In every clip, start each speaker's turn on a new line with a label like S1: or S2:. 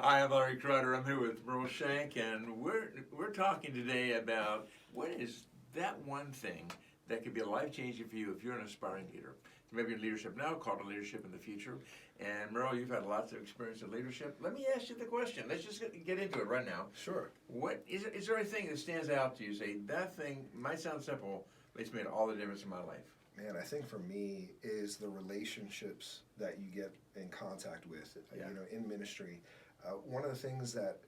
S1: Hi, I'm Larry Kreider. I'm here with Merle Shenk, and we're talking today about what is that one thing that could be life-changing for you if you're an aspiring leader. Maybe in leadership now, called a leadership in the future. And Merle, you've had lots of experience in leadership. Let me ask you the question. Let's just get into it right now.
S2: Sure.
S1: What is there anything that stands out to you? Say that thing might sound simple, but it's made all the difference in my life.
S2: Man, I think for me is the relationships that you get in contact with, in ministry. One of the things that,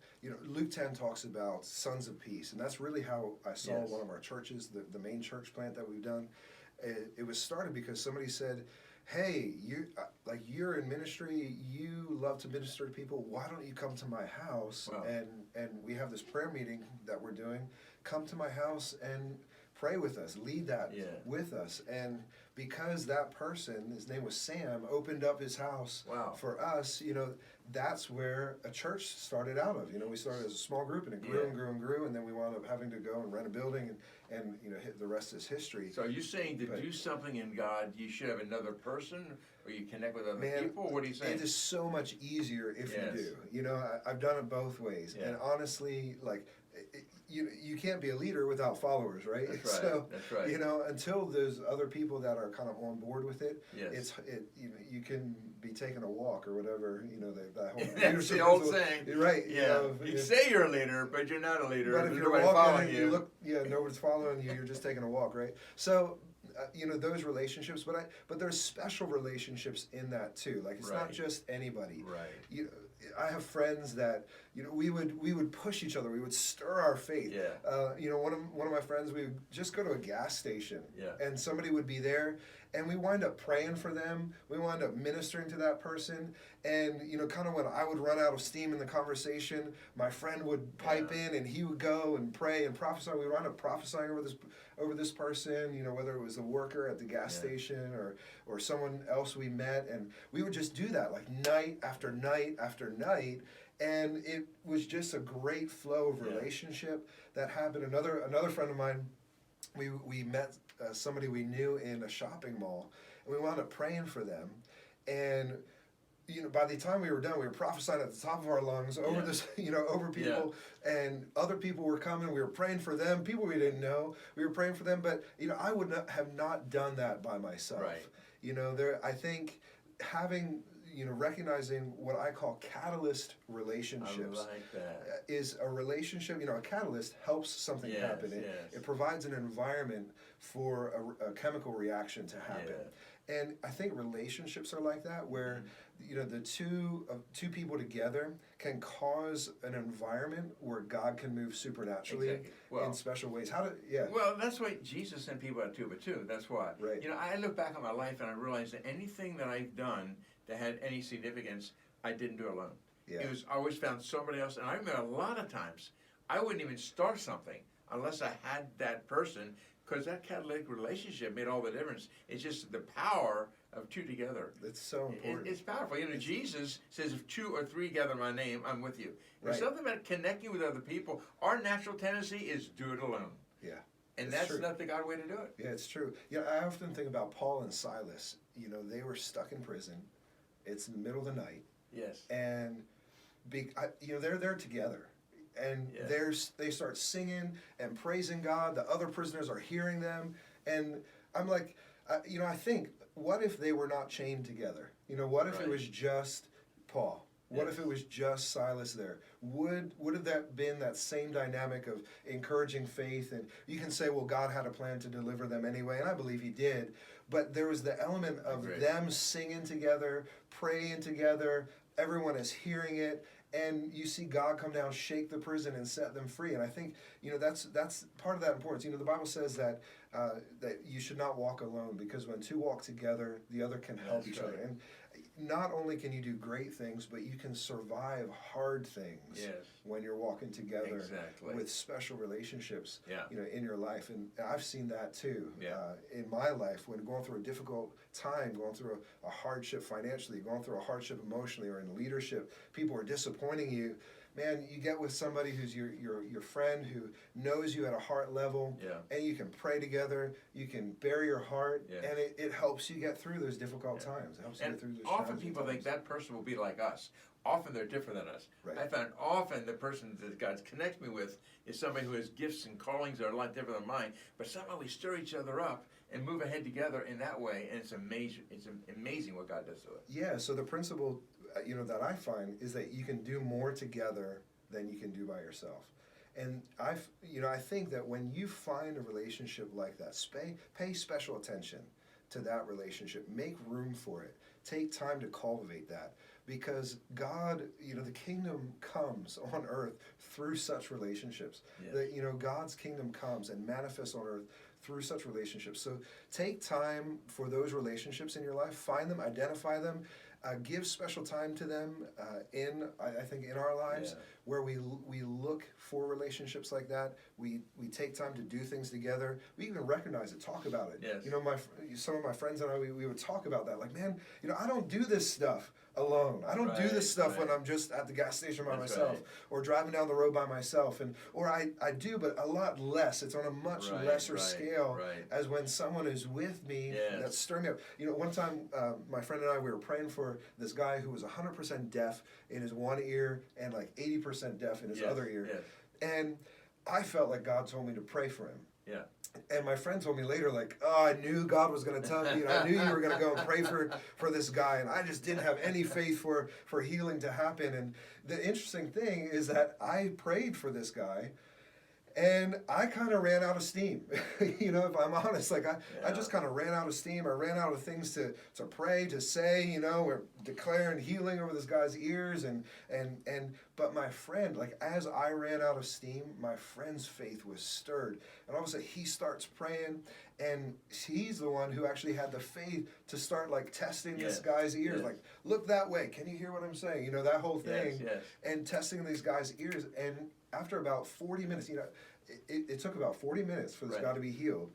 S2: Luke 10 talks about sons of peace, and that's really how I saw one of our churches, the main church plant that we've done. It was started because somebody said, hey, you're in ministry, you love to minister to people, why don't you come to my house?
S1: Wow.
S2: And we have this prayer meeting that we're doing. Come to my house and pray with us, lead that with us. And because that person, his name was Sam, opened up his house for us, that's where a church started out of. We started as a small group, and it grew and grew and grew, and then we wound up having to go and rent a building, and the rest is history.
S1: So are you saying to do something in God, you should have another person, or you connect with other people? What are you saying?
S2: It is so much easier if you do. I've done it both ways, and honestly, you can't be a leader without followers, right?
S1: That's right.
S2: So,
S1: that's right.
S2: Until there's other people that are kind of on board with it,
S1: yes.
S2: You can be taking a walk or whatever, that whole
S1: that's the old saying.
S2: Right.
S1: Yeah. You say you're a leader, but you're not a leader.
S2: But if you're
S1: nobody's
S2: walking
S1: following you.
S2: nobody's following you, you're just taking a walk, right? So, those relationships, but there's special relationships in that too. Like, it's not just anybody.
S1: Right.
S2: I have friends that we would push each other. We would stir our faith.
S1: Yeah.
S2: One of my friends, we would just go to a gas station, and somebody would be there, and we wind up praying for them. We wind up ministering to that person, and kind of when I would run out of steam in the conversation, my friend would pipe in, and he would go and pray and prophesy. We wound up prophesying over this person, whether it was a worker at the gas station or someone else we met, and we would just do that like night after night after night, and it was just a great flow of relationship that happened. Another friend of mine, we met somebody we knew in a shopping mall, and we wound up praying for them, and by the time we were done, we were prophesying at the top of our lungs over this, over people, and other people were coming. We were praying for them, people we didn't know. We were praying for them, but I would not have done that by myself.
S1: Right.
S2: I think having recognizing what I call catalyst relationships.
S1: I like that.
S2: Is a relationship. A catalyst helps something happen. It provides an environment for a chemical reaction to happen. And I think relationships are like that, where the two people together can cause an environment where God can move supernaturally in special ways.
S1: Well, that's why Jesus sent people out two by two. That's why.
S2: Right.
S1: I look back on my life and I realize that anything that I've done that had any significance, I didn't do alone.
S2: Yeah.
S1: I always found somebody else, and I remember a lot of times I wouldn't even start something unless I had that person, because that catalytic relationship made all the difference. It's just the power of two together.
S2: It's so important.
S1: It's powerful. Jesus says, if 2 or 3 gather my name, I'm with you. There's
S2: Right.
S1: something about connecting with other people. Our natural tendency is do it alone.
S2: Yeah.
S1: And
S2: It's
S1: that's
S2: true.
S1: not the God way to do it.
S2: Yeah, it's true. I often think about Paul and Silas. They were stuck in prison. It's in the middle of the night.
S1: Yes.
S2: And they're there together, and they start singing and praising God. The other prisoners are hearing them, and I'm like, I think, what if they were not chained together? What if it was just Paul? What if it was just Silas there? Would have that been that same dynamic of encouraging faith? And you can say, well, God had a plan to deliver them anyway, and I believe He did. But there was the element of them singing together, praying together. Everyone is hearing it, and you see God come down, shake the prison, and set them free. And I think that's part of that importance. The Bible says that that you should not walk alone, because when two walk together, the other can help each other. And not only can you do great things, but you can survive hard things when you're walking together with special relationships in your life. And I've seen that too in my life, when going through a difficult time, going through a hardship financially, going through a hardship emotionally, or in leadership, people are disappointing you. Man, you get with somebody who's your friend, who knows you at a heart level, and you can pray together, you can bare your heart, and it helps you get through those difficult times. It helps you get through those
S1: often
S2: challenging
S1: people
S2: times.
S1: think that person will be like us. often they're different than us.
S2: Right.
S1: I found often the person that God connects me with is somebody who has gifts and callings that are a lot different than mine, but somehow we stir each other up and move ahead together in that way, and it's amazing. It's amazing what God does to us.
S2: Yeah, so the principle, that I find is that you can do more together than you can do by yourself. And I think that when you find a relationship like that, pay special attention to that relationship. Make room for it. Take time to cultivate that. Because God, the kingdom comes on earth through such relationships.
S1: Yes.
S2: God's kingdom comes and manifests on earth through such relationships. So take time for those relationships in your life. Find them, identify them, give special time to them I think in our lives, where we look for relationships like that. We take time to do things together. We even recognize it, talk about it.
S1: Yes.
S2: Some of my friends and I, we would talk about that. Like, man, I don't do this stuff alone. I don't do this stuff when I'm just at the gas station by myself or driving down the road by myself. Or I do, but a lot less. It's on a much lesser scale as when someone is with me that's stirring me up. One time my friend and I, we were praying for this guy who was 100% deaf in his one ear and like 80% deaf in his other ear.
S1: Yes.
S2: And I felt like God told me to pray for him.
S1: Yeah.
S2: And my friend told me later, like, I knew God was going to tell me, I knew you were going to go and pray for this guy, and I just didn't have any faith for healing to happen. And the interesting thing is that I prayed for this guy, and I kind of ran out of steam. If I'm honest, like I just kind of ran out of steam. I ran out of things to pray, to say, we're declaring healing over this guy's ears. But my friend, like as I ran out of steam, my friend's faith was stirred. And all of a sudden he starts praying, and he's the one who actually had the faith to start like testing this guy's ears. Like, look that way. Can you hear what I'm saying? That whole thing. And testing these guy's ears. And after about 40 minutes, it took about 40 minutes for this guy to be healed.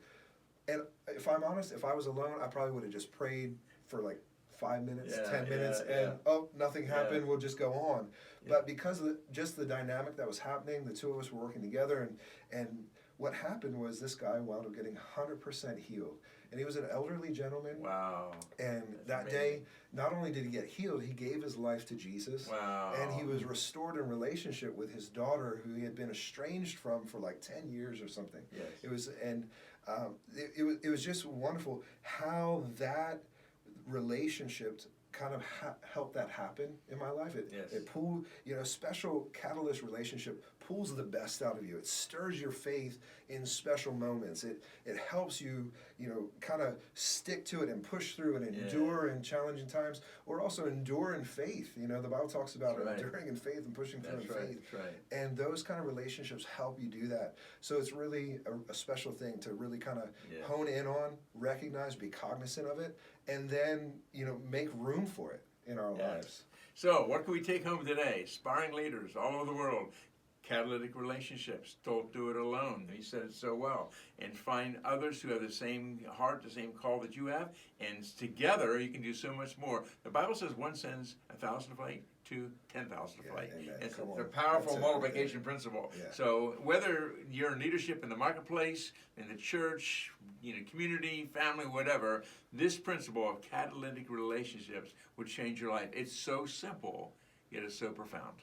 S2: And if I'm honest, if I was alone, I probably would have just prayed for like 5 minutes, 10 minutes, and nothing happened, we'll just go on. But because of just the dynamic that was happening, the two of us were working together, and what happened was this guy wound up getting 100% healed. And he was an elderly gentleman.
S1: Wow.
S2: And that day, not only did he get healed, he gave his life to Jesus.
S1: Wow.
S2: And he was restored in relationship with his daughter, who he had been estranged from for like 10 years or something.
S1: Yes.
S2: It was just wonderful how that relationship kind of helped that happen in my life. It pulled, special catalyst relationship pulls the best out of you. It stirs your faith in special moments. It helps you, kind of stick to it and push through and endure in challenging times, or also endure in faith. The Bible talks about enduring in faith and pushing through in faith.
S1: That's right.
S2: And those kind of relationships help you do that. So it's really a special thing to really kind of hone in on, recognize, be cognizant of it, and then, make room for it in our lives.
S1: So what can we take home today? Aspiring leaders all over the world. Catalytic relationships. Don't do it alone. He said it so well. And find others who have the same heart, the same call that you have, and together you can do so much more. The Bible says one sends 1,000 to flight, 2, 10,000 to flight. It's a powerful multiplication principle.
S2: Yeah.
S1: So whether you're in leadership in the marketplace, in the church, community, family, whatever, this principle of catalytic relationships would change your life. It's so simple, yet it's so profound.